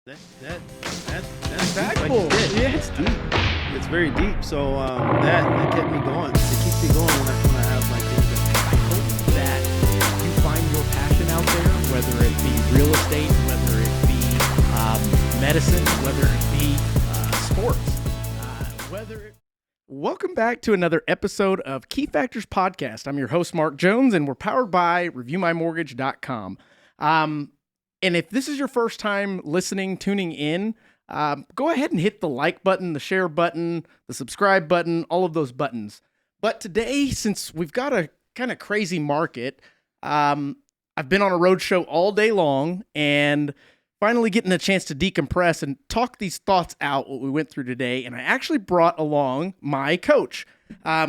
That's deep, like Impactful. you said. Yeah. It's deep. It's very deep. So that kept me going. It keeps me going when I have like things that I hope that you find your passion out there, whether it be real estate, whether it be medicine, whether it be sports, Welcome back to another episode of Key Factors Podcast. I'm your host, Mark Jones, and we're powered by ReviewMyMortgage.com. And if this is your first time listening, tuning in, go ahead and hit the like button, the share button, the subscribe button, all of those buttons. But today, since we've got a kind of crazy market, I've been on a road show all day long and finally getting a chance to decompress and talk these thoughts out, what we went through today. And I actually brought along my coach.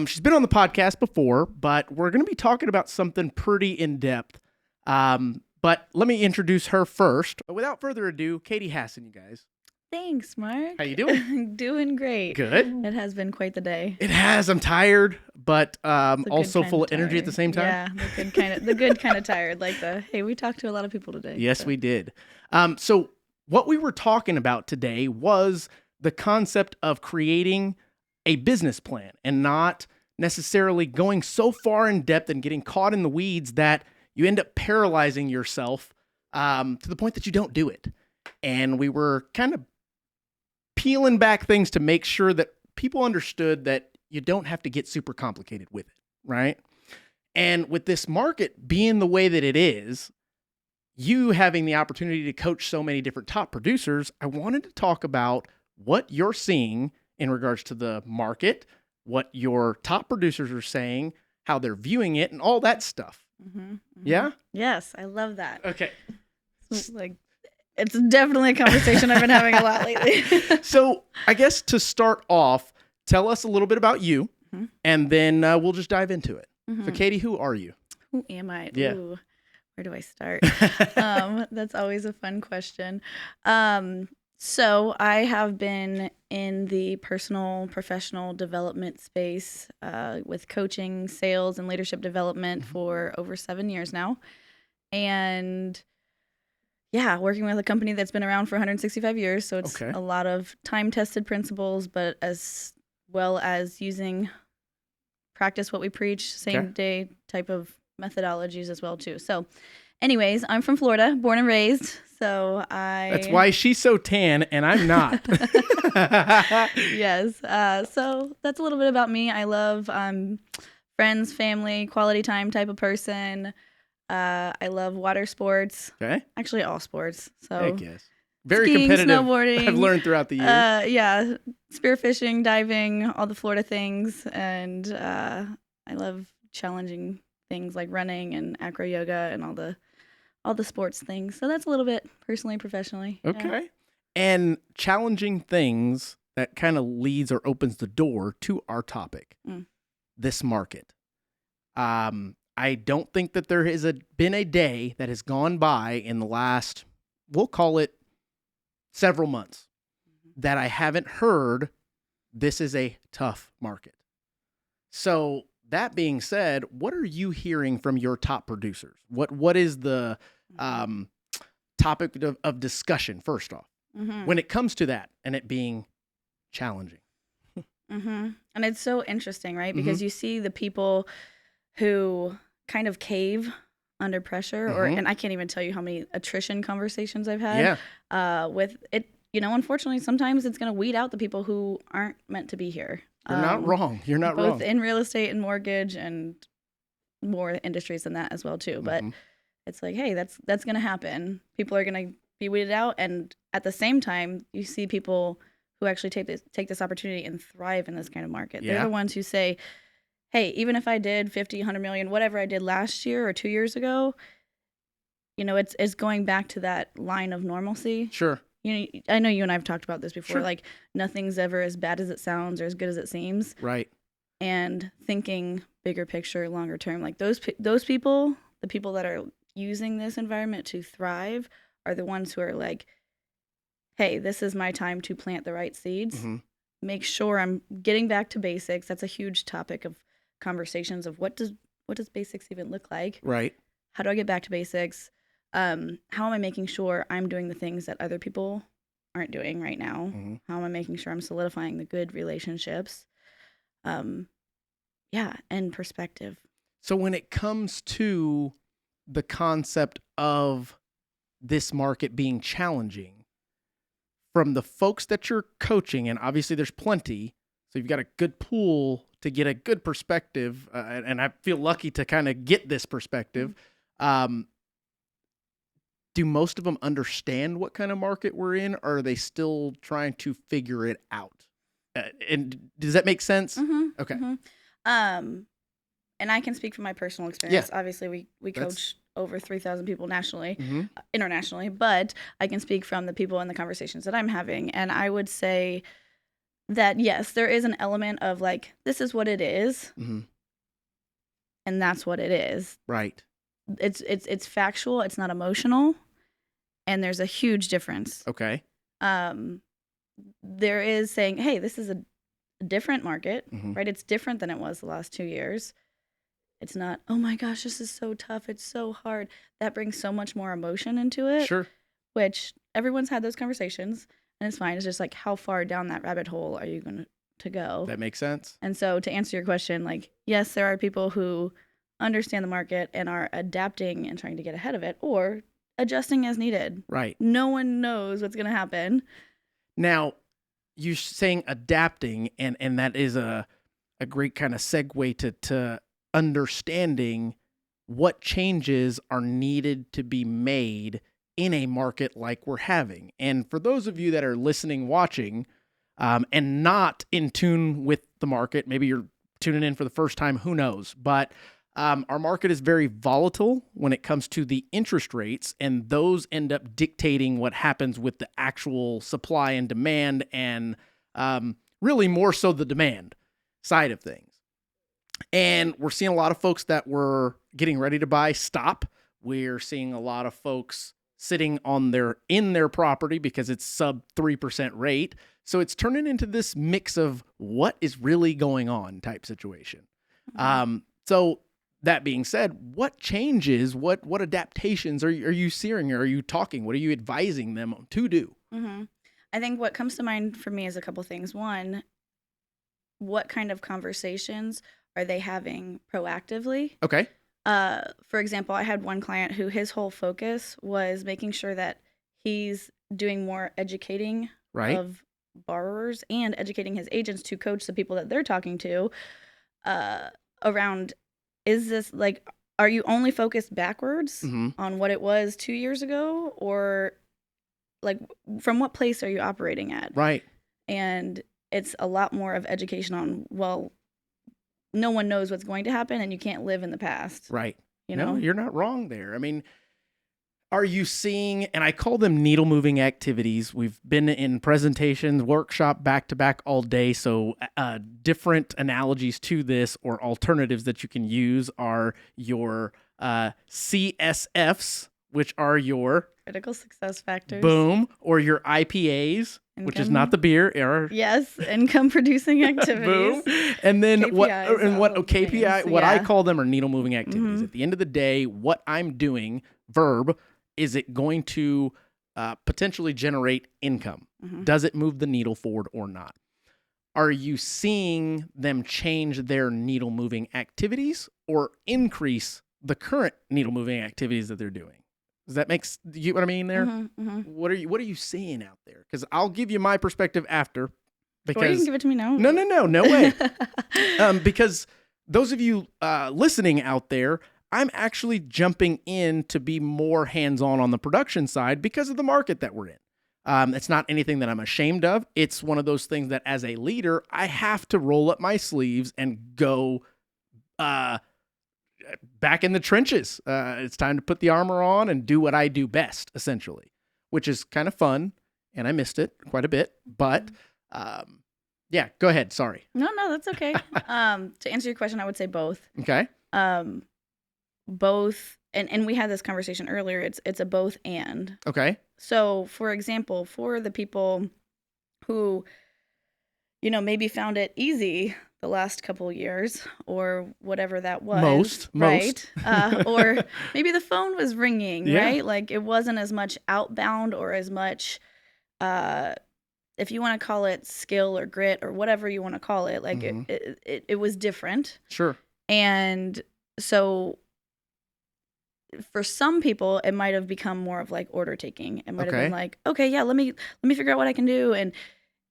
She's been on the podcast before, but we're going to be talking about something pretty in-depth. But let me introduce her first. But without further ado, Katie Hasson, you guys. Thanks, Mark. How you doing? Doing great. Good. It has been quite the day. It has. I'm tired, but The good also kind full of energy at the same time. Yeah, the good kind of tired. Like hey, we talked to a lot of people today. Yes, so. we did. So what we were talking about today was the concept of creating a business plan and not necessarily going so far in depth and getting caught in the weeds that you end up paralyzing yourself to the point that you don't do it. And we were kind of peeling back things to make sure that people understood that you don't have to get super complicated with it, right? And with this market being the way that it is, you having the opportunity to coach so many different top producers, I wanted to talk about what you're seeing in regards to the market, what your top producers are saying, how they're viewing it, and all that stuff. Mm-hmm. Yeah? Yes, I love that. Okay. It's definitely a conversation I've been having a lot lately. So I guess to start off, tell us a little bit about you, and then we'll just dive into it. So Katie, who are you? Who am I? Yeah. Ooh, where do I start? That's always a fun question. So I have been in the professional development space with coaching, sales, and leadership development for over 7 years now. And yeah, working with a company that's been around for 165 years. So it's a lot of time-tested principles, but as well as using practice what we preach, same day type of methodologies as well too. So anyways, I'm from Florida, born and raised. So That's why she's so tan and I'm not. Yes. So that's a little bit about me. I love friends, family, quality time type of person. I love water sports. Okay. Actually, all sports. So Heck yes. Very skiing, competitive. snowboarding. I've learned throughout the years. Yeah, spearfishing, diving, all the Florida things, and I love challenging things like running and acro yoga and all the sports things. So that's a little bit personally, professionally. Okay. Yeah. And challenging things that kind of leads or opens the door to our topic, this market. I don't think that there has been a day that has gone by in the last, we'll call it several months, that I haven't heard this is a tough market. So that being said, what are you hearing from your top producers? What is the topic of discussion, first off, when it comes to that and it being challenging? And it's so interesting, right? Because you see the people who kind of cave under pressure, and I can't even tell you how many attrition conversations I've had with it. You know, unfortunately, sometimes it's going to weed out the people who aren't meant to be here. You're not wrong. You're not wrong. Both in real estate and mortgage and more industries than that as well too. But it's like, hey, that's going to happen. People are going to be weeded out, and at the same time, you see people who actually take this opportunity and thrive in this kind of market. They're the ones who say, hey, even if I did 50, 100 million, whatever I did last year or 2 years ago, you know, it's going back to that line of normalcy. Sure. You know, I know you and I have talked about this before. Sure. Like, nothing's ever as bad as it sounds or as good as it seems. Right. And thinking bigger picture, longer term, like those people, the people that are using this environment to thrive, are the ones who are like, hey, this is my time to plant the right seeds. Make sure I'm getting back to basics. That's a huge topic of conversations of what does basics even look like? Right. How do I get back to basics? How am I making sure I'm doing the things that other people aren't doing right now? Mm-hmm. How am I making sure I'm solidifying the good relationships? Yeah, and perspective. So when it comes to the concept of this market being challenging, from the folks that you're coaching, and obviously there's plenty, so you've got a good pool to get a good perspective, and I feel lucky to kind of get this perspective. Do most of them understand what kind of market we're in, or are they still trying to figure it out? And does that make sense? Mm-hmm, Okay. mm-hmm. And I can speak from my personal experience. Obviously, we coach over 3,000 people nationally, Mm-hmm. Internationally, but I can speak from the people and the conversations that I'm having. And I would say that, yes, there is an element of like, this is what it is, Mm-hmm. and that's what it is. Right. It's factual. It's not emotional. And there's a huge difference. Okay. There is saying, hey, this is a different market, Mm-hmm. right? It's different than it was the last 2 years. It's not, oh my gosh, this is so tough. It's so hard. That brings so much more emotion into it. Sure. Which everyone's had those conversations, and it's fine. It's just like, how far down that rabbit hole are you going to go? That makes sense. And so to answer your question, like, yes, there are people who understand the market and are adapting and trying to get ahead of it, or adjusting as needed. Right. No one knows what's going to happen. Now, you're saying adapting, and that is a great kind of segue to understanding what changes are needed to be made in a market like we're having. And for those of you that are listening, watching, and not in tune with the market, maybe you're tuning in for the first time, who knows? But our market is very volatile when it comes to the interest rates, and those end up dictating what happens with the actual supply and demand, and really more so the demand side of things. And we're seeing a lot of folks that were getting ready to buy stop. We're seeing a lot of folks sitting on in their property because it's sub 3% rate. So it's turning into this mix of what is really going on type situation. Mm-hmm. So that being said, what changes, what adaptations are you seeing? Are you talking? What are you advising them to do? Mm-hmm. I think what comes to mind for me is a couple things. One, what kind of conversations are they having proactively? Okay. For example, I had one client who his whole focus was making sure that he's doing more educating of borrowers and educating his agents to coach the people that they're talking to around, is this like, are you only focused backwards on what it was 2 years ago, or like from what place are you operating at? Right. And it's a lot more of education on, well, no one knows what's going to happen and you can't live in the past. Right. You know, you're not wrong there. I mean, are you seeing, and I call them needle moving activities. We've been in presentations, workshop back to back all day. So different analogies to this or alternatives that you can use are your CSFs, which are your critical success factors. Boom. Or your IPAs, which is not the beer. Yes, income producing activities. Boom. And then KPIs, KPI, what I call them are needle moving activities. At the end of the day, what I'm doing, verb, is it going to potentially generate income? Does it move the needle forward or not? Are you seeing them change their needle moving activities or increase the current needle moving activities that they're doing? Does that make you what I mean there? What are you seeing out there? Because I'll give you my perspective after. Because you can give it to me now. No way. Because those of you listening out there, I'm actually jumping in to be more hands-on on the production side because of the market that we're in. It's not anything that I'm ashamed of. It's one of those things that as a leader, I have to roll up my sleeves and go back in the trenches. It's time to put the armor on and do what I do best, essentially, which is kind of fun. And I missed it quite a bit, but yeah, go ahead. Sorry. No, that's okay. To answer your question, I would say both. Okay. Both, and we had this conversation earlier. It's a both and. Okay. So, for example, for the people who, maybe found it easy the last couple years or whatever that was. Most. Or maybe the phone was ringing, right? Like it wasn't as much outbound or as much if you want to call it skill or grit or whatever you want to call it, like Mhm. it was different. Sure. And so for some people, it might have become more of like order taking. It might have Okay. been like, okay, yeah, let me figure out what I can do. And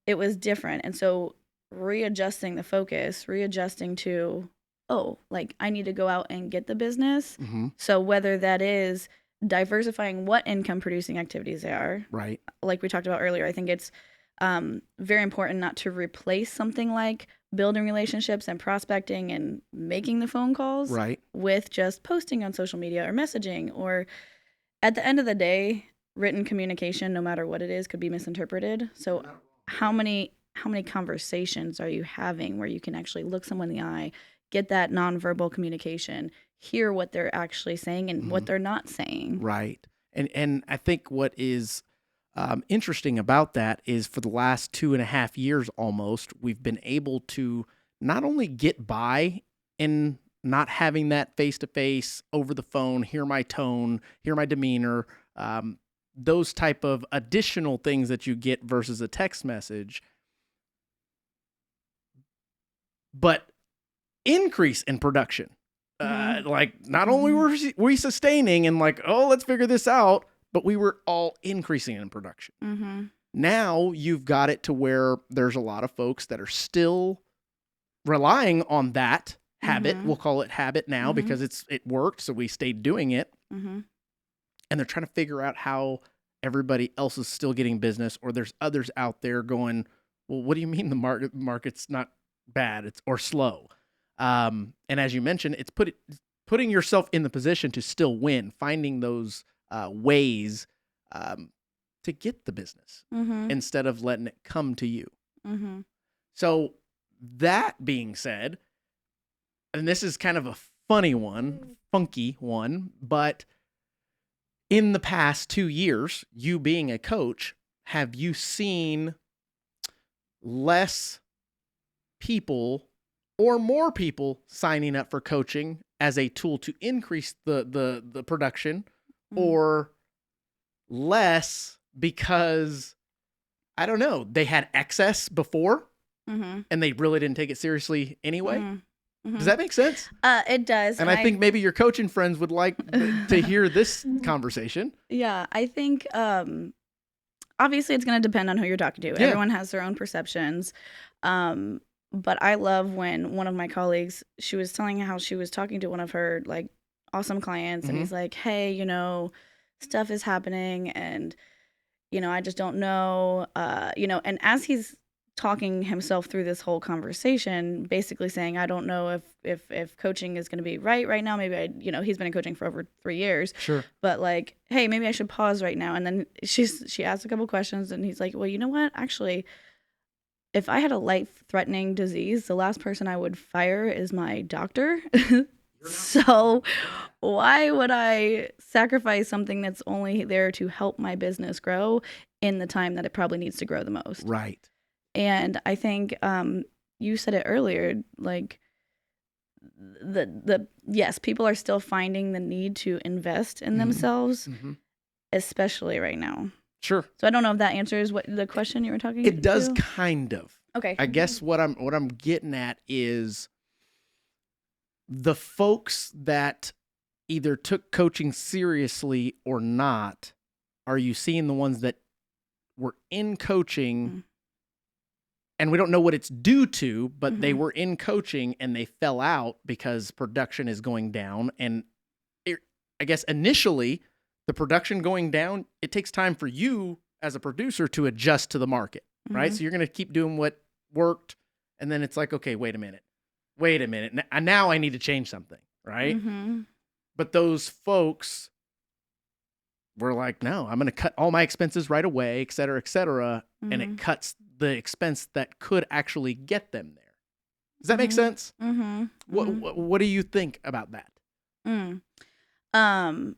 it was different. And so readjusting the focus, readjusting to, oh, like I need to go out and get the business. Mhm. So whether that is diversifying what income producing activities they are, Right. like we talked about earlier, I think it's very important not to replace something like building relationships and prospecting and making the phone calls Right. with just posting on social media or messaging. Or at the end of the day, written communication, no matter what it is, could be misinterpreted. So how many conversations are you having where you can actually look someone in the eye, get that nonverbal communication, hear what they're actually saying and what Mhm. they're not saying? Right. And I think what is interesting about that is for the last 2.5 years almost, we've been able to not only get by in not having that face to face over the phone, hear my tone, hear my demeanor, those type of additional things that you get versus a text message, but increase in production. Mhm. Like not only were we sustaining and like, oh, let's figure this out, but we were all increasing in production. Mm-hmm. Now you've got it to where there's a lot of folks that are still relying on that habit. Mhm. We'll call it habit now Mhm. because it worked, so we stayed doing it. Mm-hmm. And they're trying to figure out how everybody else is still getting business, or there's others out there going, well, what do you mean the market's not bad, it's or slow? And as you mentioned, it's putting yourself in the position to still win, finding those ways um, to get the business Mm-hmm. instead of letting it come to you. Mm-hmm. So that being said, and this is kind of a funny one, funky one, but in the past 2 years, you being a coach, have you seen less people or more people signing up for coaching as a tool to increase the production, or less because I don't know, they had excess before Mm-hmm. and they really didn't take it seriously anyway? Mm-hmm. Does that make sense? It does. And I think maybe your coaching friends would like to hear this conversation. Yeah, I think obviously it's going to depend on who you're talking to. Yeah. Everyone has their own perceptions. But I love when one of my colleagues, she was telling how she was talking to one of her like awesome clients, and Mhm. he's like, "Hey, stuff is happening, and I just don't know." And as he's talking himself through this whole conversation, basically saying, "I don't know if coaching is going to be right now. Maybe he's been in coaching for over 3 years, Sure. but like, hey, maybe I should pause right now." And then she asked a couple questions, and he's like, "Well, you know what? Actually, if I had a life-threatening disease, the last person I would fire is my doctor. So why would I sacrifice something that's only there to help my business grow in the time that it probably needs to grow the most?" Right. And I think you said it earlier, like the yes, people are still finding the need to invest in Mhm. themselves, Mhm. especially right now. Sure. So I don't know if that answers what the question you were talking It does to. kind of. Okay. I guess what I'm getting at is the folks that either took coaching seriously or not. Are you seeing the ones that were in coaching Mm. and we don't know what it's due to, but they Mhm. were in coaching and they fell out because production is going down? And I guess initially the production going down, it takes time for you as a producer to adjust to the market, right? Mhm. So you're going to keep doing what worked. And then it's like, okay, wait a minute. Now I need to change something, right? Mhm. But those folks were like, no, I'm going to cut all my expenses right away, et cetera, and it Mhm. cuts the expense that could actually get them there. Does that make Mhm. sense? Mhm. What do you think about that? Mm. Um,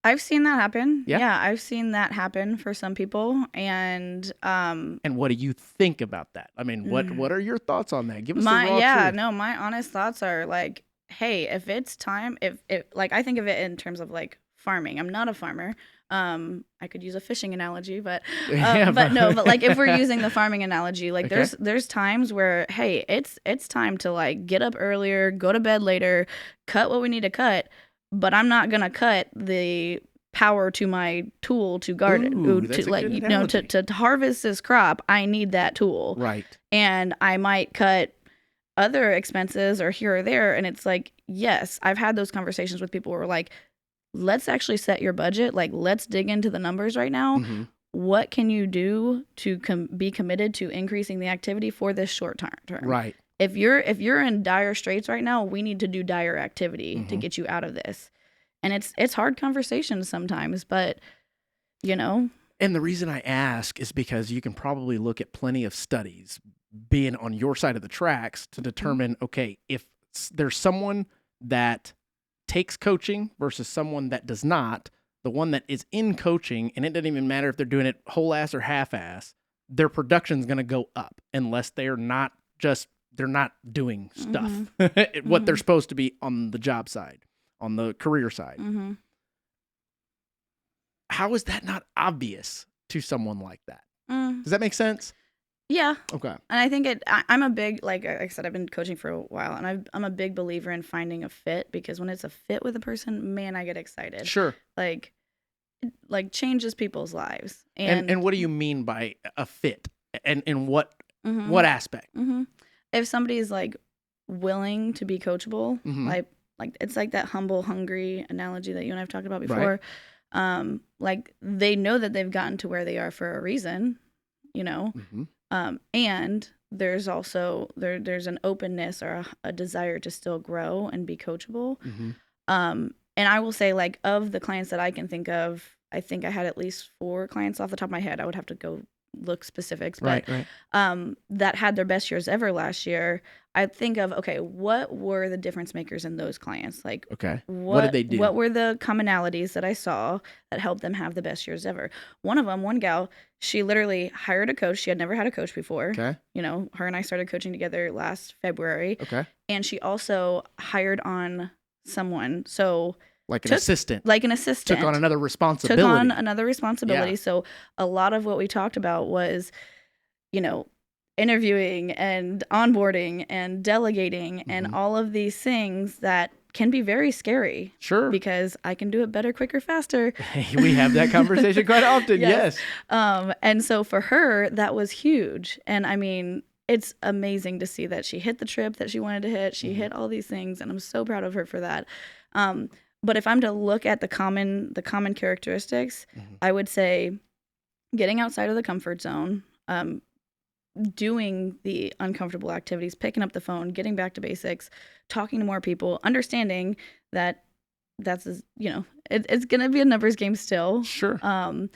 I've seen that happen. Yeah? Yeah, I've seen that happen for some people, and And what do you think about that? I mean, what are your thoughts on that? Give us the raw truth. my honest thoughts are like, hey, if it's time, if like I think of it in terms of like farming. I'm not a farmer. I could use a fishing analogy, but Yeah, but no, but like if we're using the farming analogy, like Okay. there's times where, hey, it's time to like get up earlier, go to bed later, cut what we need to cut, but I'm not gonna cut the power to my tool to garden, Ooh, to that's a like, good you know, analogy. to harvest this crop. I need that tool, Right. and I might cut other expenses or here or there. And it's like, yes, I've had those conversations with people where we're like, let's actually set your budget. Like, let's dig into the numbers right now. Mm-hmm. What can you do to be committed to increasing the activity for this short term? Right. If you're in dire straits right now, we need to do dire activity to Mhm. get you out of this. And it's hard conversations sometimes, but you know, And the reason I ask is because you can probably look at plenty of studies being on your side of the tracks to determine, okay, if there's someone that takes coaching versus someone that does not, the one that is in coaching, and it doesn't even matter if they're doing it whole ass or half ass, their production's going to go up unless they're not doing stuff, what they're supposed to be on the job side, on the career side. mm-hmm. How is that not obvious to someone like that? Mm, Does that make sense? yeah. Okay. And I think I'm a big, like I said, I've been coaching for a while, and I'm a big believer in finding a fit, because when it's a fit with a person, man, I get excited. Sure. Like changes people's lives. And what do you mean by a fit? And in what Mhm. what aspect? Mhm. If somebody is like willing to be coachable, Mhm. like it's like that humble, hungry analogy that you and I've talked about before. Like they know that they've gotten to where they are for a reason, you know. Mhm. And there's also there's an openness or a desire to still grow and be coachable. Mhm. And I will say, like, of the clients that I can think of, I think I had at least 4 clients off the top of my head. I would have to go look specifics, but Right. that had their best years ever last year. I think of, okay, what were the difference makers in those clients? Like, Okay. What did they do? What were the commonalities that I saw that helped them have the best years ever? One gal, she literally hired a coach. She had never had a coach before. Okay. You know, her and I started coaching together last February. Okay. And she also hired on someone. So Like an assistant. like an assistant. Took on another responsibility. Yeah. So a lot of what we talked about was, you know, interviewing and onboarding and delegating and all of these things that can be very scary. Sure. Because I can do it better, quicker, faster. We have that conversation quite often. Yes. Yes. And so for her, that was huge. And I mean, it's amazing to see that she hit the trip that she wanted to hit. She hit all these things, and I'm so proud of her for that. But if I'm to look at the common characteristics, I would say getting outside of the comfort zone, doing the uncomfortable activities, picking up the phone, getting back to basics, talking to more people, understanding that that's, you know, it's going to be a numbers game still. Sure. And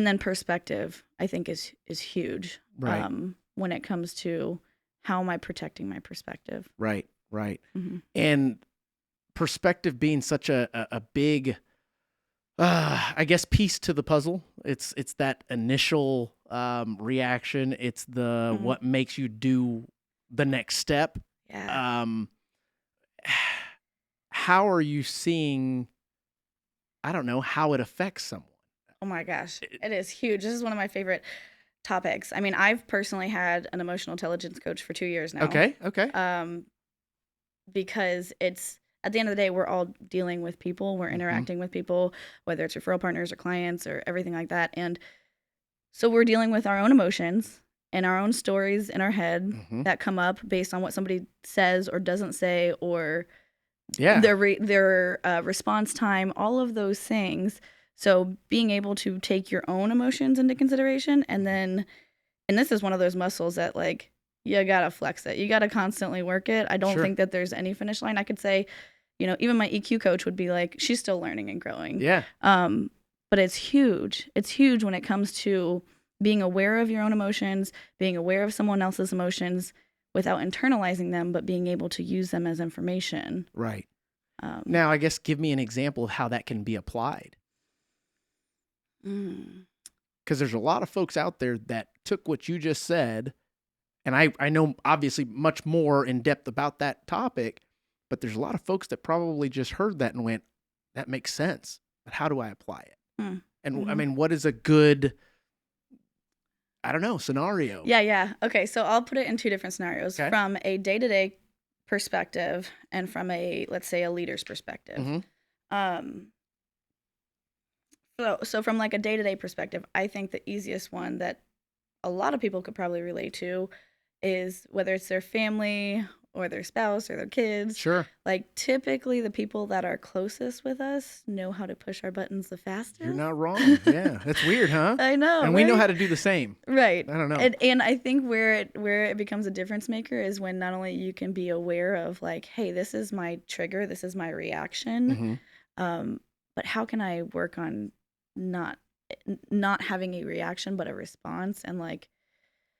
then perspective, I think is huge. Right. When it comes to how am I protecting my perspective. Right. Right. Mm-hmm. And perspective being such a big, I guess, piece to the puzzle. It's that initial reaction. It's the what makes you do the next step. Yeah. How are you seeing, I don't know, how it affects someone? Oh my gosh, it is huge. This is one of my favorite topics. I mean, I've personally had an emotional intelligence coach for 2 years now. Okay. Because it's, at the end of the day, we're all dealing with people. We're interacting with people, whether it's referral partners or clients or everything like that. And so we're dealing with our own emotions and our own stories in our head that come up based on what somebody says or doesn't say, or their response time, all of those things. So being able to take your own emotions into consideration, and this is one of those muscles that, like, you gotta flex it. You gotta constantly work it. I don't think that there's any finish line. I could say, you know, even my EQ coach would be like, she's still learning and growing. Yeah. But it's huge. It's huge when it comes to being aware of your own emotions, being aware of someone else's emotions without internalizing them, but being able to use them as information. Right. Now, I guess, give me an example of how that can be applied. Because there's a lot of folks out there that took what you just said, and I know obviously much more in depth about that topic, but there's a lot of folks that probably just heard that and went, that makes sense, but how do I apply it? And I Mhm. mean, what is a good, I don't know, scenario? Yeah. Okay, so I'll put it in two different scenarios Okay. from a day-to-day perspective and from let's say, a leader's perspective. Mm-hmm. Um, so from like a day-to-day perspective, I think the easiest one that a lot of people could probably relate to is whether it's their family or their spouse or their kids. Sure. Like typically the people that are closest with us know how to push our buttons the You're fastest. not wrong. Yeah. That's weird, huh? I know, And we know right? how to do the same. Right. I don't know. And I think where it becomes a difference maker is when not only you can be aware of like, hey, this is my trigger, this is my reaction, Mm-hmm. but how can I work on not not having a reaction but a response and like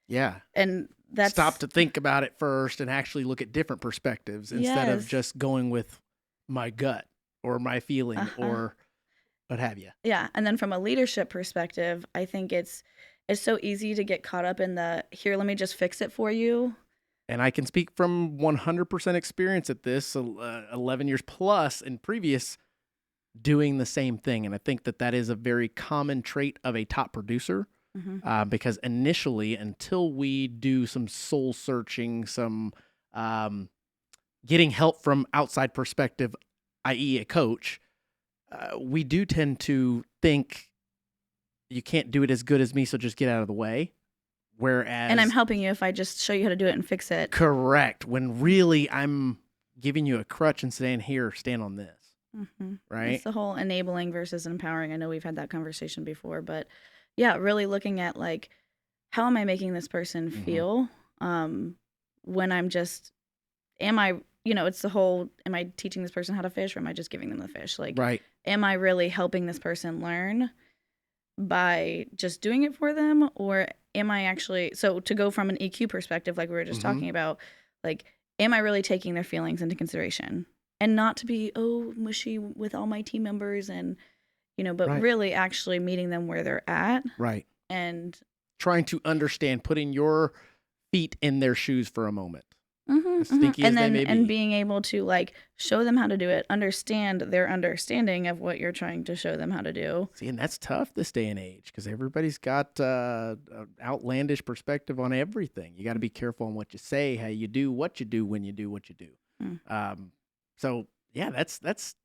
Yeah. and that's Stop to think about it first and actually look at different perspectives instead of yes. just going with my gut or my feeling or what have you. Yeah, and then from a leadership perspective, I think it's so easy to get caught up in the here, let me just fix it for you. And I can speak from 100% experience at this, 11 years plus in previous doing the same thing. And I think that that is a very common trait of a top producer. Because initially, until we do some soul searching, some getting help from outside perspective, i.e. a coach, we do tend to think you can't do it as good as me, so just get out of the way. Whereas, And I'm helping you if I just show you how to do it and fix it. correct, when really I'm giving you a crutch and saying, here, stand on this. Right? It's the whole enabling versus empowering. I know we've had that conversation before, but yeah, really looking at like, how am I making this person feel when I'm just, am I, it's the whole, am I teaching this person how to fish or am I just giving them the fish? Like, Right. am I really helping this person learn by just doing it for them? Or am I actually, so to go from an EQ perspective, like we were just talking about, like, am I really taking their feelings into consideration? And not to be, mushy with all my team members and, but Right. really actually meeting them where they're at. Right. And trying to understand, putting your feet in their shoes for a moment. As stinky as they may be. And being able to like show them how to do it, understand their understanding of what you're trying to show them how to do. See, and that's tough this day and age because everybody's got an outlandish perspective on everything. You got to be careful on what you say, how you do, what you do, when you do what you do. So yeah, that's it's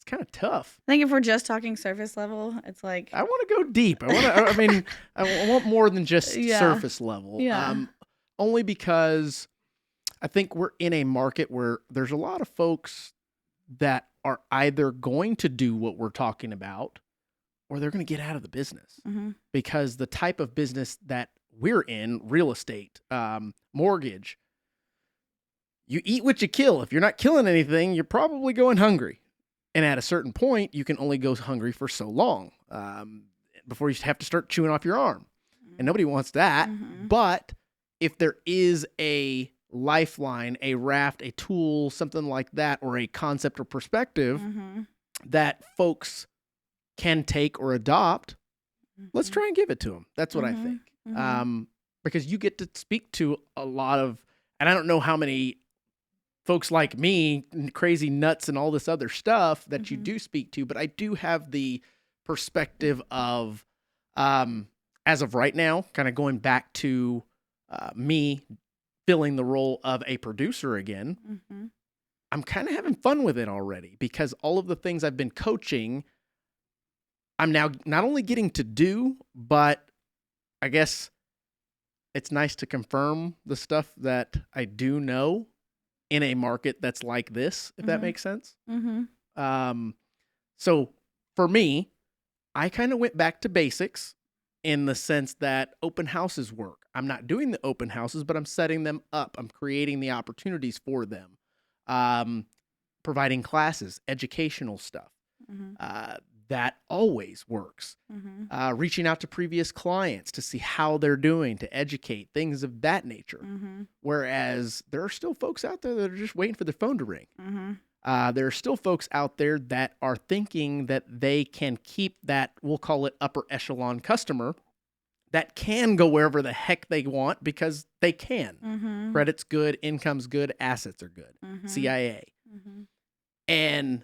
kind of tough. I think if we're just talking surface level, it's like I want to go deep. I want more than just surface level. Yeah. Only because I think we're in a market where there's a lot of folks that are either going to do what we're talking about or they're going to get out of the business because the type of business that we're in, real estate, mortgage, you eat what you kill. If you're not killing anything, you're probably going hungry. And at a certain point, you can only go hungry for so long before you have to start chewing off your arm. And nobody wants that. But if there is a lifeline, a raft, a tool, something like that, or a concept or perspective that folks can take or adopt, let's try and give it to them. That's what I think. Because you get to speak to a lot of, and I don't know how many folks like me, crazy nuts and all this other stuff that you do speak to, but I do have the perspective of, as of right now, kind of going back to me filling the role of a producer again. I'm kind of having fun with it already because all of the things I've been coaching, I'm now not only getting to do, but I guess it's nice to confirm the stuff that I do know in a market that's like this, if that makes sense. So for me, I kind of went back to basics in the sense that open houses work. I'm not doing the open houses, but I'm setting them up. I'm creating the opportunities for them, providing classes, educational stuff. That always works. Reaching out to previous clients to see how they're doing, to educate, things of that nature. Whereas there are still folks out there that are just waiting for their phone to ring. There are still folks out there that are thinking that they can keep that, we'll call it upper echelon customer, that can go wherever the heck they want because they can. Credit's good, income's good, assets are good. CIA. And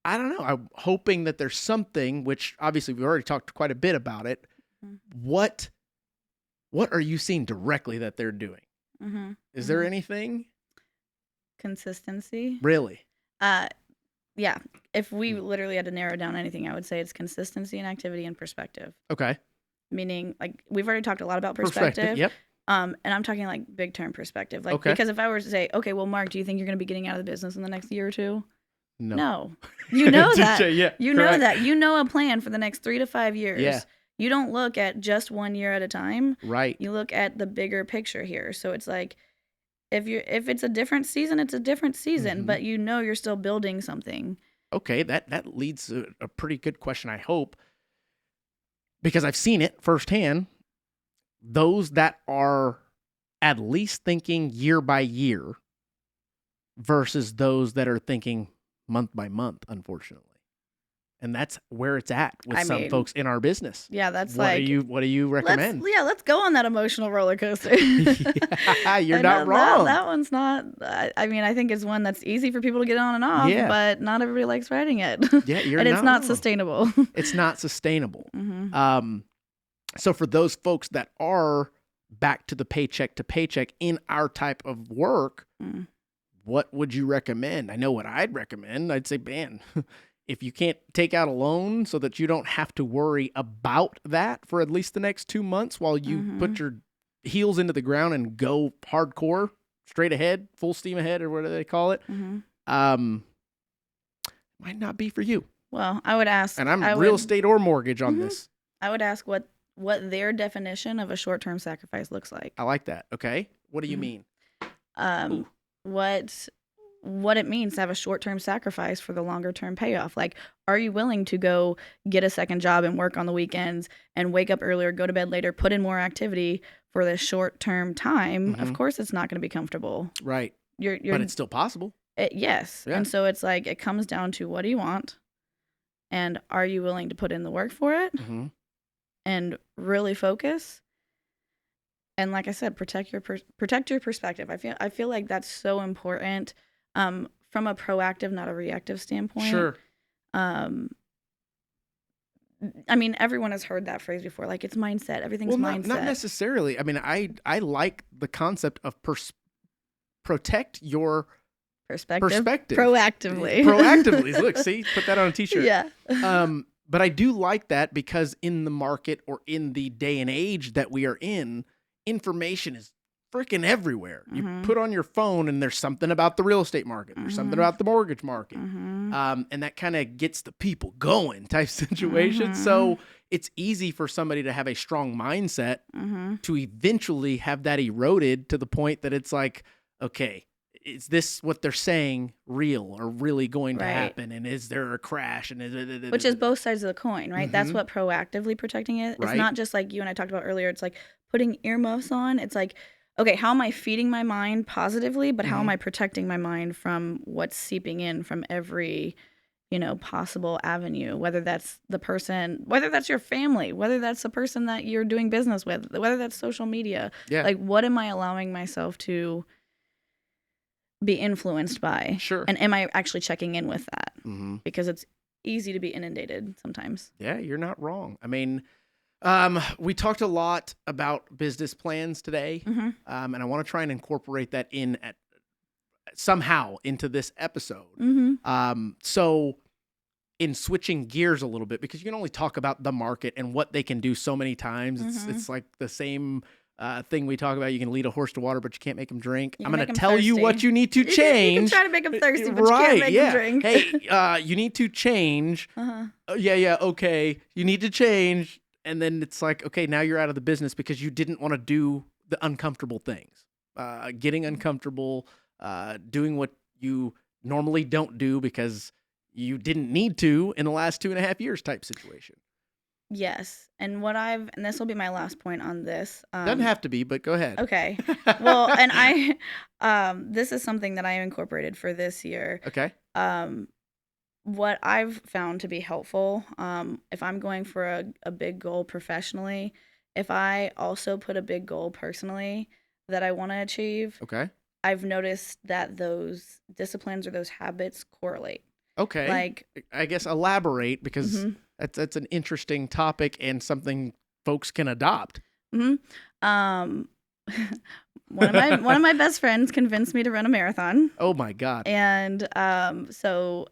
I don't know. I'm hoping that there's something, which obviously we've already talked quite a bit about it. Mhm. What are you seeing directly that they're doing? Mm-hmm. Is there anything? Consistency? Really? Yeah. If we literally had to narrow down anything, I would say it's consistency and activity and perspective. Okay. Meaning, like, we've already talked a lot about perspective. Yep. And I'm talking like big term perspective. Like, Okay. because if I were to say, okay, well, Mark, do you think you're going to be getting out of the business in the next year or two? No. No. You know that. Yeah, you correct. know that. You know a plan for the next 3 to 5 years. Yeah. You don't look at just 1 year at a time. Right. You look at the bigger picture here. So it's like, if it's a different season, it's a different season, Mhm. but you know you're still building something. Okay, that leads to a pretty good question, I hope, because I've seen it firsthand. Those that are at least thinking year by year versus those that are thinking month by month, unfortunately. And that's where it's at with some folks in our business. Yeah, that's what do you recommend? Let's go on that emotional roller coaster. Yeah, you're not wrong. That one's not. I mean, I think it's one that's easy for people to get on and off, but not everybody likes riding it. Yeah, you're and not it's not wrong. sustainable. It's not sustainable. Mm-hmm. So for those folks that are back to the paycheck in our type of work, what would you recommend? I know what I'd recommend. I'd say, man, if you can't take out a loan so that you don't have to worry about that for at least the next 2 months while you put your heels into the ground and go hardcore, straight ahead, full steam ahead, or whatever they call it, might not be for you. Well, I would ask. And I'm real estate or mortgage on this. I would ask what their definition of a short-term sacrifice looks like. I like that. Okay. What do you mean? What it means to have a short-term sacrifice for the longer-term payoff. Like, are you willing to go get a second job and work on the weekends and wake up earlier, go to bed later, put in more activity for this short-term time? Of course, it's not going to be comfortable. Right. But it's still possible. Yes. Yeah. And so it's like, it comes down to, what do you want? And are you willing to put in the work for it? And really focus? And like I said, protect your perspective. I feel like that's so important. From a proactive, not a reactive standpoint. Sure. I mean, everyone has heard that phrase before. Like, it's mindset. Everything's mindset. Not necessarily. I mean, I like the concept of protect your perspective. Proactively. Proactively. Look, see, put that on a t-shirt. Yeah. But I do like that because in the market or in the day and age that we are in, information is freaking everywhere. You put on your phone and there's something about the real estate market. There's something about the mortgage market. And that kind of gets the people going type situation. So it's easy for somebody to have a strong mindset to eventually have that eroded to the point that it's like, okay, is this what they're saying real or really going to happen? And is there a crash? And which is both sides of the coin, right? That's what proactively protecting it. It's not just like you and I talked about earlier. It's like putting earmuffs on. It's like, okay, how am I feeding my mind positively, but how am I protecting my mind from what's seeping in from every, possible avenue, whether that's the person, whether that's your family, whether that's the person that you're doing business with, whether that's social media. Yeah. Like, what am I allowing myself to be influenced by? Sure. And am I actually checking in with that? Because it's easy to be inundated sometimes. Yeah, you're not wrong. I mean, we talked a lot about business plans today, and I want to try and incorporate that in somehow into this episode. So in switching gears a little bit, because you can only talk about the market and what they can do so many times. It's like the same thing we talk about. You can lead a horse to water, but you can't make him drink. I'm going to tell you what you need to change. You can try to make him thirsty, but you can't make him drink. Hey, you need to change. Okay. You need to change. And then it's like, okay, now you're out of the business because you didn't want to do the uncomfortable things. Getting uncomfortable, doing what you normally don't do because you didn't need to in the last 2.5 years type situation. Yes. And this will be my last point on this. Doesn't have to be, but go ahead. Okay. Well, and this is something that I incorporated for this year. Okay. What I've found to be helpful, if I'm going for a big goal professionally, if I also put a big goal personally that I want to achieve, okay, I've noticed that those disciplines or those habits correlate. Okay. Like, I guess elaborate, because mhm, that's an interesting topic and something folks can adopt. mhm. Um, one of my best friends convinced me to run a marathon, Oh my God. and so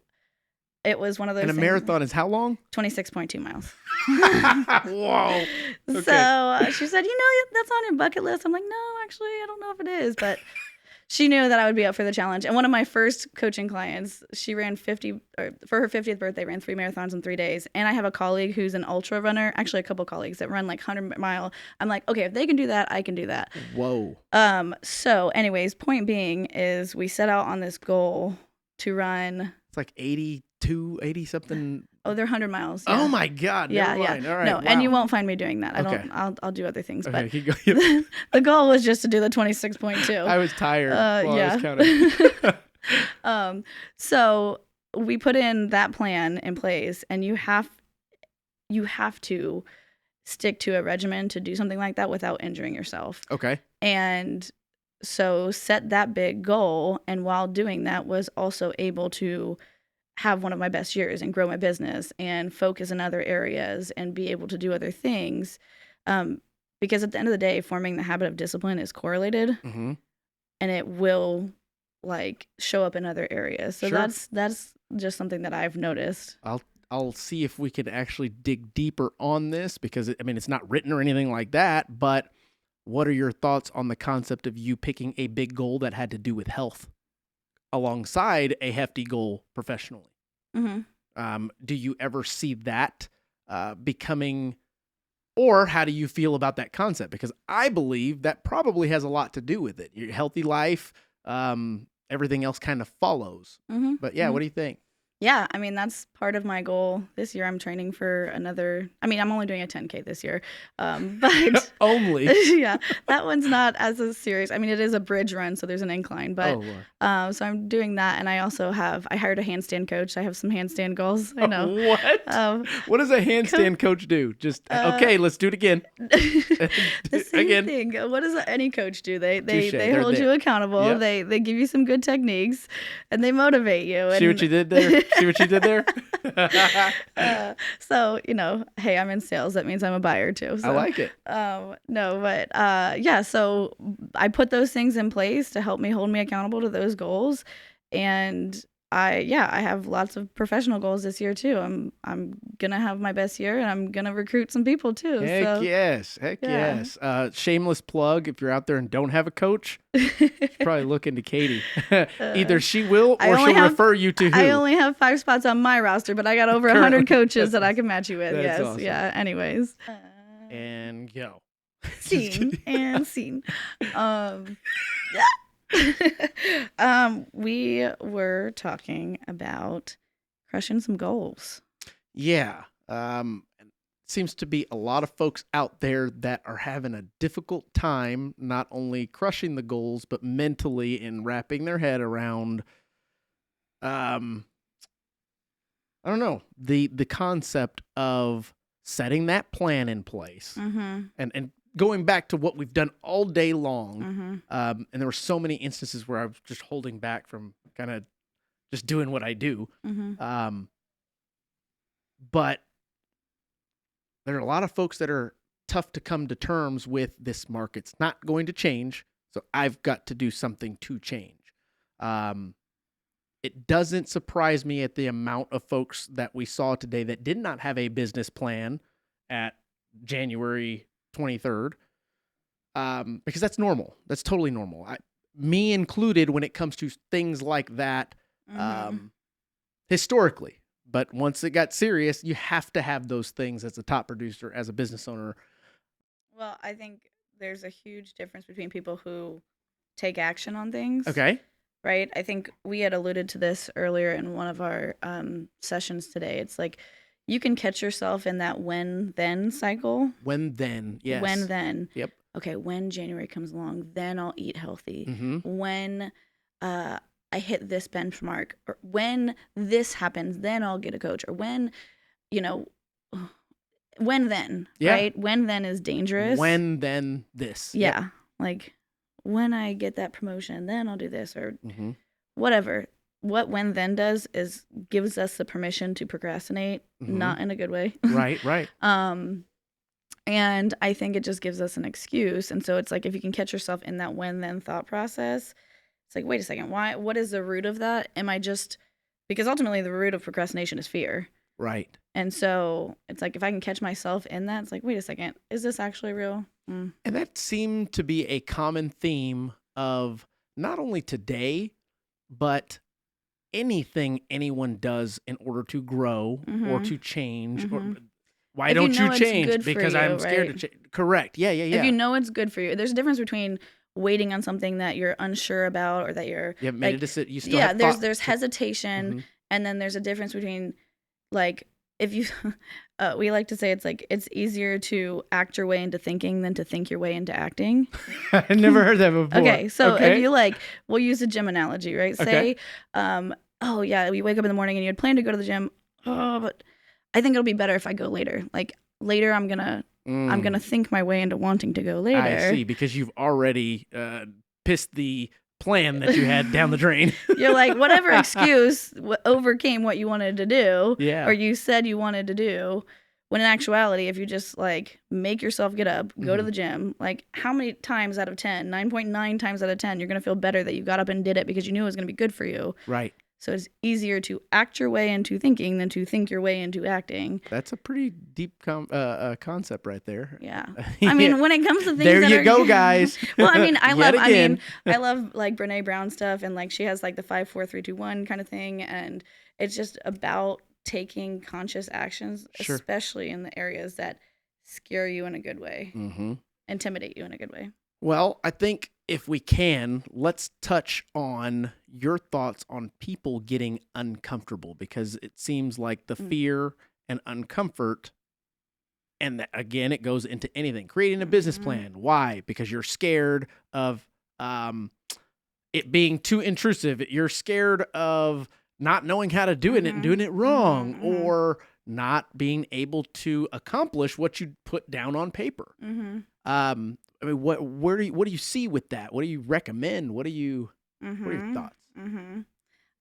it was one of And those a things. marathon is how long? 26.2 miles. Whoa. So Okay. she said, that's on your bucket list. I'm like, no, actually, I don't know if it is, but she knew that I would be up for the challenge. And one of my first coaching clients, she ran 50, or for her 50th birthday, ran 3 marathons in 3 days. And I have a colleague who's an ultra runner, actually a couple colleagues that run like 100-mile. I'm like, okay, if they can do that, I can do that. Whoa. So anyways, point being is we set out on this goal to run. It's like 80 something. Oh, they're 100 miles. Oh Yeah. my God. Yeah, Never mind. All right. No, Wow. and you won't find me doing that. Okay. I'll do other things, Okay, but keep going. the goal was just to do the 26.2. I was tired while I was Yeah. counting. So we put in that plan in place, and you have to stick to a regimen to do something like that without injuring yourself. Okay. And so set that big goal, and while doing that was also able to have one of my best years and grow my business and focus in other areas and be able to do other things. Because at the end of the day, forming the habit of discipline is correlated, Mm-hmm. and it will like show up in other areas. So Sure. that's just something that I've noticed. I'll see if we could actually dig deeper on this, because it's not written or anything like that, but what are your thoughts on the concept of you picking a big goal that had to do with health alongside a hefty goal professionally? Mm-hmm. Do you ever see that becoming, or how do you feel about that concept? Because I believe that probably has a lot to do with it. Your healthy life, everything else kind of follows. Mm-hmm. But yeah, Mm-hmm. what do you think? Yeah, I mean, that's part of my goal this year. I'm training for another, I'm only doing a 10K this year. But Only. yeah, that one's not as a serious. It is a bridge run, so there's an incline, but Oh, Lord. so I'm doing that. And I also I hired a handstand coach. I have some handstand goals. I know. What? What does a handstand coach do? Just, okay, let's do it again. The same Again. thing. What does any coach do? They Touche. they They're hold there. you accountable. Yep. They give you some good techniques, and they motivate you. See what you did there? See what you did there? So hey, I'm in sales. That means I'm a buyer too. So, I like it. no, but yeah. So I put those things in place to help me hold me accountable to those goals, and I have lots of professional goals this year too. I'm gonna have my best year, and I'm gonna recruit some people too. Heck yes. Heck yeah. yes. Shameless plug. If you're out there and don't have a coach, probably look into Katie. Either she will, or she'll refer you to who. I only have 5 spots on my roster, but I got over 100 coaches that I can match you with. That's Yes. awesome. Yeah. Anyways. And go. Scene and scene. We were talking about crushing some goals. Yeah. Seems to be a lot of folks out there that are having a difficult time not only crushing the goals, but mentally and wrapping their head around I don't know, the concept of setting that plan in place. Mm-hmm. And going back to what we've done all day long. Mm-hmm. And there were so many instances where I was just holding back from kind of just doing what I do. Mm-hmm. But there are a lot of folks that are tough to come to terms with. This market's not going to change, so I've got to do something to change. It doesn't surprise me at the amount of folks that we saw today that did not have a business plan at January 23rd, because that's normal. That's totally normal. Me included when it comes to things like that, Mm-hmm. historically. But once it got serious, you have to have those things as a top producer, as a business owner. Well, I think there's a huge difference between people who take action on things. Okay. Right? I think we had alluded to this earlier in one of our sessions today. It's like you can catch yourself in that when-then cycle. When then, yes. When then. Yep. Okay, when January comes along, then I'll eat healthy. Mm-hmm. When I hit this benchmark, or when this happens, then I'll get a coach. Or when then, Yeah. right? When then is dangerous. When then this. Yeah. Yep. Like when I get that promotion, then I'll do this or Mm-hmm. whatever. what when then does is gives us the permission to procrastinate, not in a good way. Right. And I think it just gives us an excuse. And so it's like, if you can catch yourself in that when then thought process, it's like, wait a second, what is the root of that? Because ultimately the root of procrastination is fear. Right. And so it's like, if I can catch myself in that, it's like, wait a second, is this actually real? And that seemed to be a common theme of not only today, but anything anyone does in order to grow or to change. Or why If you don't know you it's change? good for Because you, I'm scared right? to change. Correct. Yeah. If you know it's good for you, there's a difference between waiting on something that you're unsure about, or that you're You haven't made a like, decision. You still have thought there's to- hesitation, and then there's a difference between, like, if you we like to say it's easier to act your way into thinking than to think your way into acting. I never heard that before. Okay, so if you we'll use a gym analogy, right? Okay. Say, oh yeah, you wake up in the morning and you had planned to go to the gym. Oh, but I think it'll be better if I go later. Like, later, I'm gonna think my way into wanting to go later. I see, because you've already pissed the plan that you had down the drain. You're like, whatever excuse overcame what you wanted to do, Yeah. or you said you wanted to do. When in actuality, if you just like make yourself get up, go to the gym, like, how many times out of 10, 9.9 times out of 10, you're gonna feel better that you got up and did it because you knew it was gonna be good for you. Right. So it's easier to act your way into thinking than to think your way into acting. That's a pretty deep concept right there. Yeah. I mean, when it comes to things There that you are, go, guys. Well, I mean, I Yet love like Brene Brown stuff, and like she has like the 5, 4, 3, 2, 1 kind of thing, and it's just about taking conscious actions, Sure. especially in the areas that scare you in a good way, intimidate you in a good way. Well, I think if we can, let's touch on your thoughts on people getting uncomfortable, because it seems like the fear and uncomfort, and that, again, it goes into anything. Creating a business plan. Why? Because you're scared of it being too intrusive. You're scared of not knowing how to do it and doing it wrong, or not being able to accomplish what you put down on paper. I mean, what do you see with that? What do you recommend? What are your thoughts?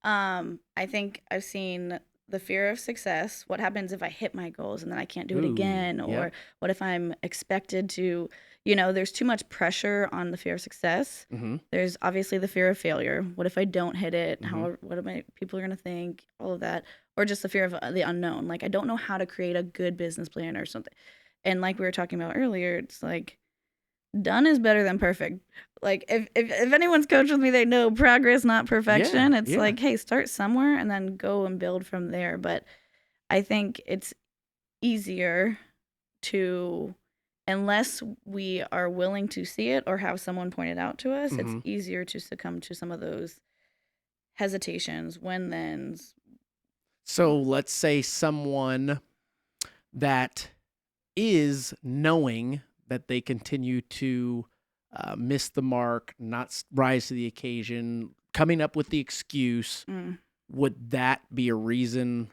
I think I've seen the fear of success. What happens if I hit my goals and then I can't do it Ooh, again? Or yeah. what if I'm expected to, there's too much pressure on the fear of success. There's obviously the fear of failure. What if I don't hit it? What am people are going to think? All of that. Or just the fear of the unknown. Like, I don't know how to create a good business plan or something. And like we were talking about earlier, it's like, done is better than perfect. Like, if anyone's coached with me, they know progress, not perfection. Yeah, It's yeah. like, hey, start somewhere and then go and build from there. But I think it's easier to, unless we are willing to see it or have someone point it out to us, it's easier to succumb to some of those hesitations, when-thens. So let's say someone that is knowing that they continue to miss the mark, not rise to the occasion, coming up with the excuse, would that be a reason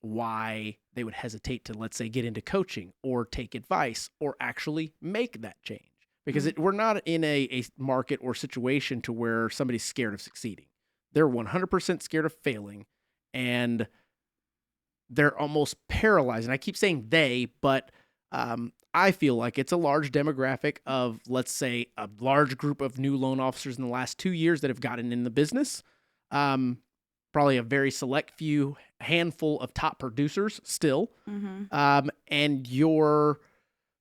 why they would hesitate to, let's say, get into coaching or take advice or actually make that change? Because we're not in a market or situation to where somebody's scared of succeeding. They're 100% scared of failing, and they're almost paralyzed. And I keep saying they, but I feel like it's a large demographic of, let's say, a large group of new loan officers in the last 2 years that have gotten in the business. Probably a very select few handful of top producers still. And your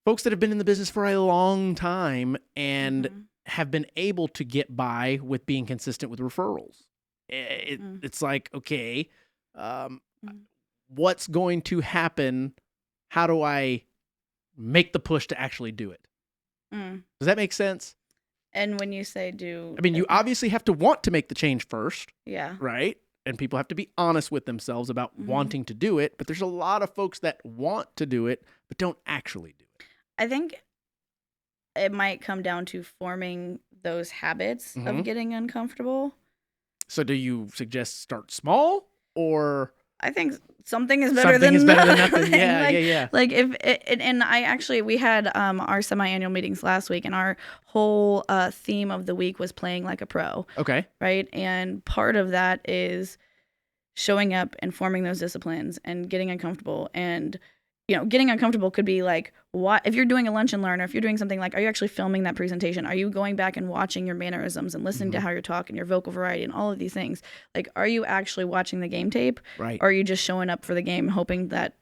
folks that have been in the business for a long time and have been able to get by with being consistent with referrals. It's like, okay, what's going to happen? How do I make the push to actually do it? Does that make sense? And when you say I mean, you obviously have to want to make the change first. Yeah. Right? And people have to be honest with themselves about wanting to do it. But there's a lot of folks that want to do it, but don't actually do it. I think it might come down to forming those habits of getting uncomfortable. So do you suggest start small, or? I think something is better Something than is better than nothing. nothing. Yeah, Like, yeah. like if it, and I actually we had our semi-annual meetings last week, and our whole theme of the week was playing like a pro, Okay. right? And part of that is showing up and forming those disciplines and getting uncomfortable. And getting uncomfortable could be like, what if you're doing a lunch and learn, or if you're doing something like, are you actually filming that presentation? Are you going back and watching your mannerisms and listening to how you're talking, your vocal variety, and all of these things? Like, are you actually watching the game tape, Right. or are you just showing up for the game hoping that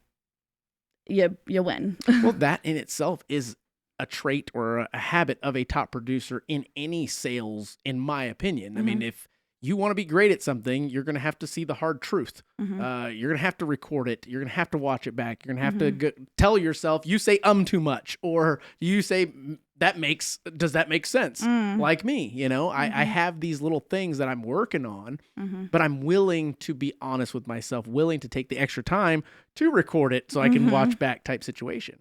you win? Well, that in itself is a trait or a habit of a top producer in any sales, in my opinion. I mean, if you want to be great at something, you're going to have to see the hard truth. You're going to have to record it. You're going to have to watch it back. You're going to have to tell yourself, you say too much, or you say does that make sense? Like me, I have these little things that I'm working on, but I'm willing to be honest with myself, willing to take the extra time to record it so I can watch back type situation.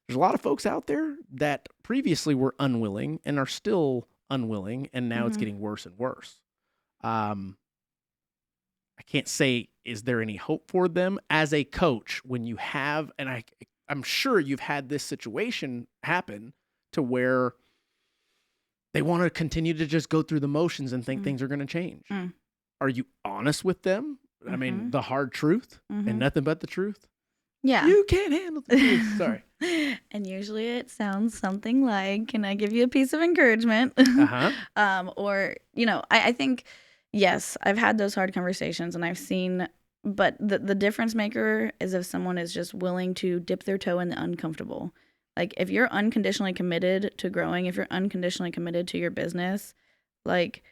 There's a lot of folks out there that previously were unwilling and are still unwilling, and now it's getting worse and worse. I can't say, is there any hope for them as a coach when you have, and I'm sure you've had this situation happen to where they want to continue to just go through the motions and think things are going to change. Are you honest with them? I mean, the hard truth and nothing but the truth? Yeah. You can't handle the truth. Sorry. And usually it sounds something like, can I give you a piece of encouragement? Or, I think, yes, I've had those hard conversations, and I've seen, but the difference maker is if someone is just willing to dip their toe in the uncomfortable. Like, if you're unconditionally committed to growing, if you're unconditionally committed to your business, like,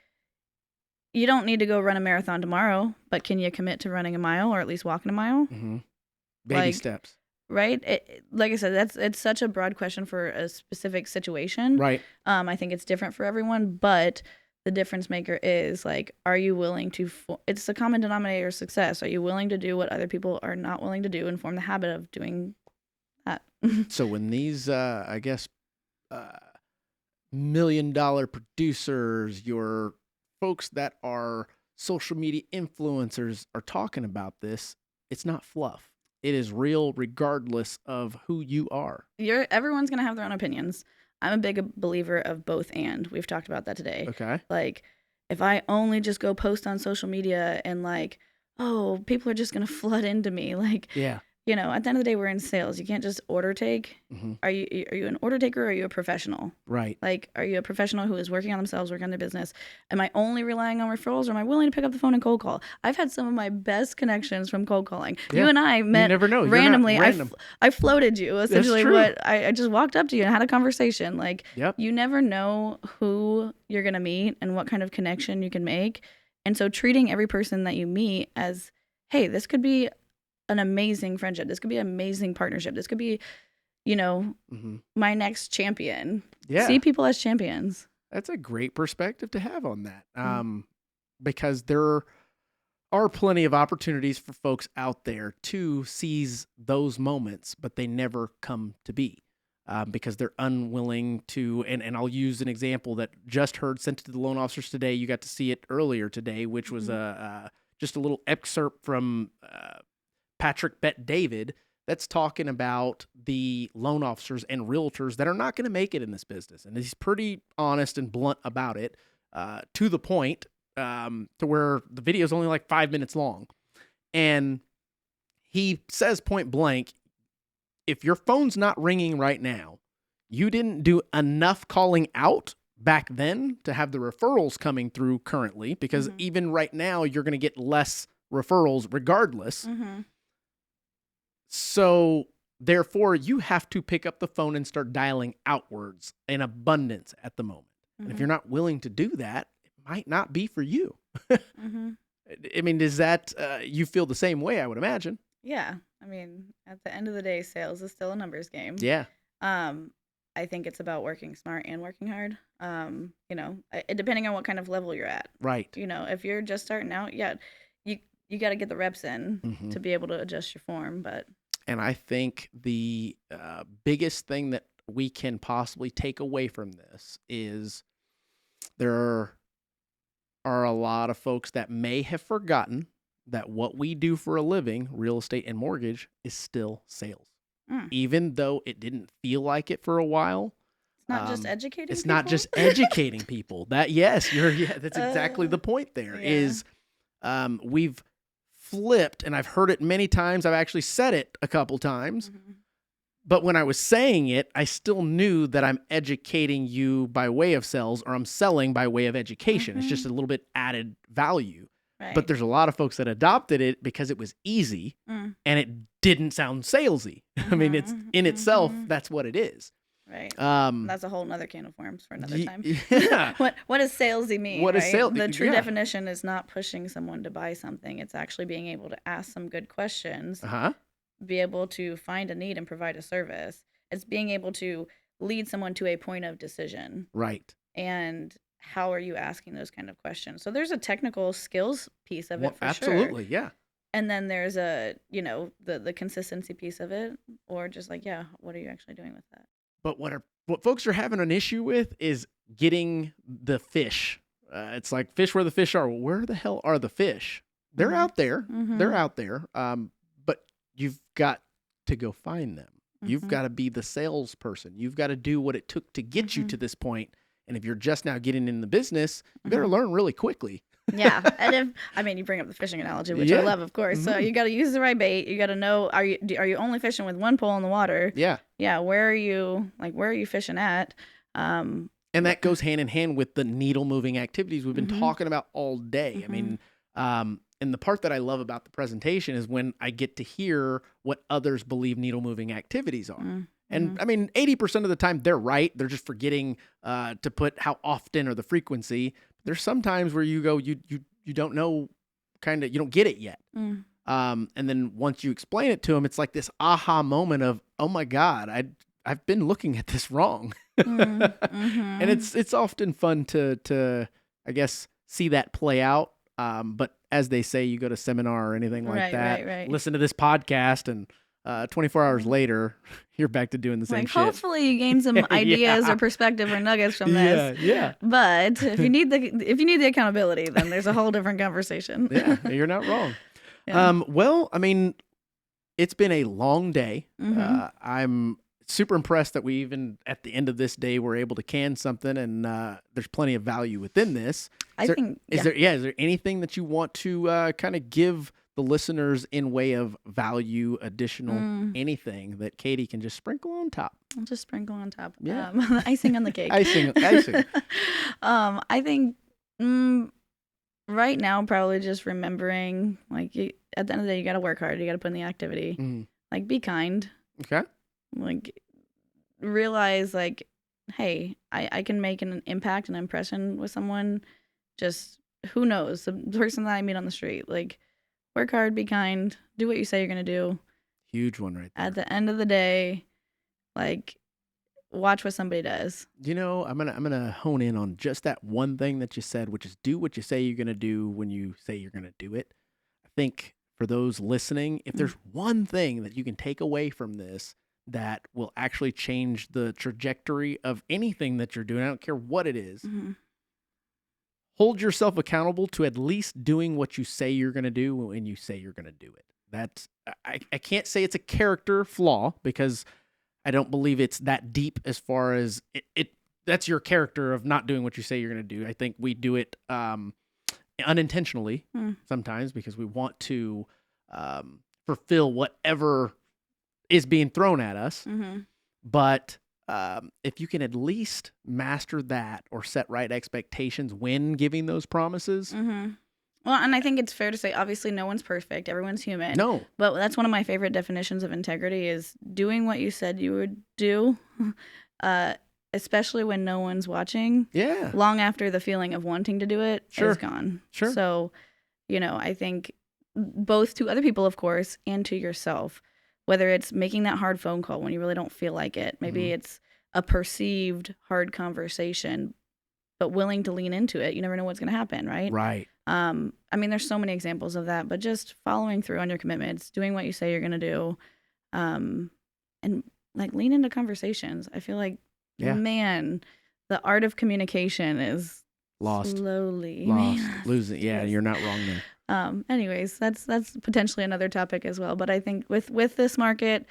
you don't need to go run a marathon tomorrow, but can you commit to running a mile, or at least walking a mile? Baby steps. Right? Like I said, it's such a broad question for a specific situation. Right. I think it's different for everyone, but the difference maker is, like, are you willing to, it's the common denominator of success. Are you willing to do what other people are not willing to do and form the habit of doing that? So when these, I guess, $1 million producers, your folks that are social media influencers are talking about this, it's not fluff. It is real regardless of who you are. Everyone's going to have their own opinions. I'm a big believer of both and. We've talked about that today. Okay. Like, if I only just go post on social media and, like, oh, people are just going to flood into me. Like, yeah. At the end of the day, we're in sales. You can't just order take. Are you an order taker, or are you a professional? Right. Like, are you a professional who is working on themselves, working on their business? Am I only relying on referrals, or am I willing to pick up the phone and cold call? I've had some of my best connections from cold calling. Yeah. You and I met, you never know. randomly. Random. I floated you, essentially. That's true. I just walked up to you and had a conversation. Like, Yep. You never know who you're going to meet and what kind of connection you can make. And so treating every person that you meet as, hey, this could be an amazing friendship. This could be an amazing partnership. This could be, my next champion. Yeah. See people as champions. That's a great perspective to have on that. Because there are plenty of opportunities for folks out there to seize those moments, but they never come to be. Because they're unwilling to, and I'll use an example that just heard sent to the loan officers today. You got to see it earlier today, which was just a little excerpt from Patrick Bet David that's talking about the loan officers and realtors that are not going to make it in this business. And he's pretty honest and blunt about it, to the point, to where the video is only like 5 minutes long. And he says point blank, if your phone's not ringing right now, you didn't do enough calling out back then to have the referrals coming through currently, because even right now, you're going to get less referrals regardless. So therefore, you have to pick up the phone and start dialing outwards in abundance at the moment. And if you're not willing to do that, it might not be for you. I mean, does that, you feel the same way, I would imagine? Yeah. I mean, at the end of the day, sales is still a numbers game. Yeah. I think it's about working smart and working hard. Depending on what kind of level you're at. Right. If you're just starting out, you got to get the reps in to be able to adjust your form. And I think the biggest thing that we can possibly take away from this is there are a lot of folks that may have forgotten that what we do for a living, real estate and mortgage, is still sales. Mm. Even though it didn't feel like it for a while. It's not just educating It's people? not just educating people. That's exactly the point there is we've flipped, and I've heard it many times. I've actually said it a couple times. Mm-hmm. But when I was saying it, I still knew that I'm educating you by way of sales, or I'm selling by way of education. It's just a little bit added value. Right. But there's a lot of folks that adopted it because it was easy and it didn't sound salesy. I mean, it's in itself, that's what it is. Right. That's a whole nother can of worms for another time. Yeah. What does salesy mean? What is sales? The true definition is not pushing someone to buy something. It's actually being able to ask some good questions, be able to find a need and provide a service. It's being able to lead someone to a point of decision. Right. And how are you asking those kind of questions? So there's a technical skills piece of it for absolutely, sure. yeah. And then there's the consistency piece of it, or just like, what are you actually doing with that? But what folks are having an issue with is getting the fish. It's like fish where the fish are. Well, where the hell are the fish? They're out there. They're out there. But you've got to go find them. You've got to be the salesperson. You've got to do what it took to get you to this point. And if you're just now getting in the business, you better learn really quickly. Yeah. And you bring up the fishing analogy, which I love, of course. So you got to use the right bait. You got to know, are you only fishing with one pole in the water? Yeah. Yeah. Where are you fishing at? And that goes hand in hand with the needle moving activities we've been talking about all day. I mean, and the part that I love about the presentation is when I get to hear what others believe needle moving activities are. And 80% of the time they're right. They're just forgetting to put how often or the frequency. There's some times where you go, you don't know, you don't get it yet. And then once you explain it to them, it's like this aha moment of, oh my God, I've been looking at this wrong. And it's often fun to I guess see that play out. But as they say, you go to seminar or anything like that, listen to this podcast, and 24 hours later, you're back to doing the same shit. Hopefully you gain some ideas or perspective or nuggets from this. Yeah. But if you need the accountability, then there's a whole different conversation. Yeah, you're not wrong. Well, it's been a long day. I'm super impressed that we even at the end of this day were able to can something, and there's plenty of value within this. Is there anything that you want to kind of give the listeners in way of value, additional anything that Katie can just sprinkle on top? I'll just sprinkle on top. Yeah. Icing on the cake. icing. I think right now, probably just remembering, at the end of the day, you got to work hard. You got to put in the activity. Be kind. Okay. Realize, hey, I can make an impact, an impression with someone. Just, who knows? The person that I meet on the street. Work hard, be kind, do what you say you're going to do. Huge one right there. At the end of the day, watch what somebody does. I'm gonna hone in on just that one thing that you said, which is do what you say you're going to do when you say you're going to do it. I think for those listening, if there's one thing that you can take away from this that will actually change the trajectory of anything that you're doing, I don't care what it is, hold yourself accountable to at least doing what you say you're going to do when you say you're going to do it. That's I can't say it's a character flaw, because I don't believe it's that deep as far as it that's your character of not doing what you say you're going to do. I think we do it unintentionally sometimes because we want to fulfill whatever is being thrown at us. But if you can at least master that or set right expectations when giving those promises. Well, and I think it's fair to say, obviously, no one's perfect. Everyone's human. No. But that's one of my favorite definitions of integrity is doing what you said you would do, especially when no one's watching. Yeah. Long after the feeling of wanting to do it is gone. Sure. So, I think both to other people, of course, and to yourself, whether it's making that hard phone call when you really don't feel like it. Maybe it's a perceived hard conversation, but willing to lean into it. You never know what's going to happen, right? Right. There's so many examples of that, but just following through on your commitments, doing what you say you're going to do, and lean into conversations. I feel like, man, the art of communication is lost, slowly losing. Yeah, you're not wrong there. Anyways, that's potentially another topic as well. But I think with this market,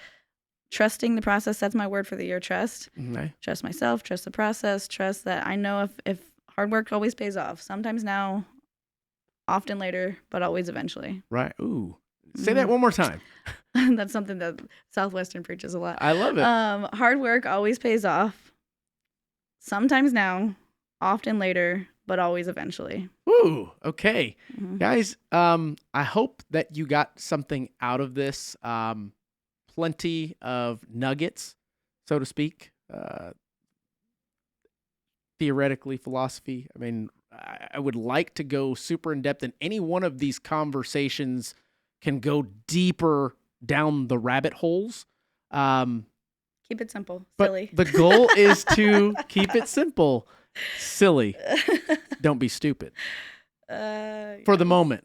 trusting the process, that's my word for the year, trust. Okay. Trust myself, trust the process, trust that I know if hard work always pays off. Sometimes now, often later, but always eventually. Right. Ooh. Say that one more time. That's something that Southwestern preaches a lot. I love it. Hard work always pays off. Sometimes now, often later, but always eventually. Ooh. Okay. Mhm. Guys, I hope that you got something out of this. Plenty of nuggets, so to speak. Theoretically, philosophy. I mean, I would like to go super in depth, and any one of these conversations can go deeper down the rabbit holes. Keep it simple, But silly. the goal is to keep it simple, silly. Don't be stupid for the moment.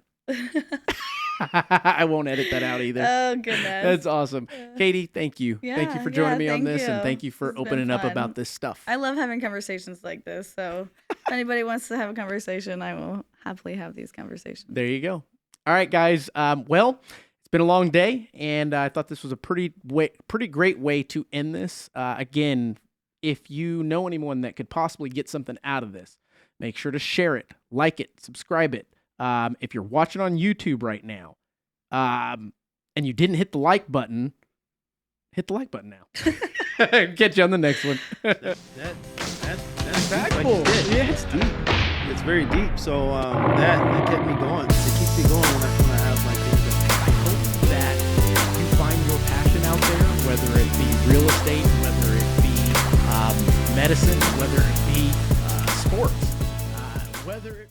I won't edit that out either. Oh, goodness. That's awesome. Katie, thank you. Thank you for joining me on thank this, and you. thank you for It's been opening up fun. about this stuff. I love having conversations like this. So if anybody wants to have a conversation, I will happily have these conversations. There you go. All right, guys. Well, it's been a long day, and I thought this was a pretty great way to end this. Again, if you know anyone that could possibly get something out of this, make sure to share it, like it, subscribe it. If you're watching on YouTube right now, and you didn't hit the like button, hit the like button now. Catch you on the next one. That's Impactful. deep, like you did. Yeah. It's deep. It's very deep. So that kept me going. It keeps me going when I have like things that I hope that you find your passion out there, whether it be real estate, whether it be medicine, whether it be sports, whether it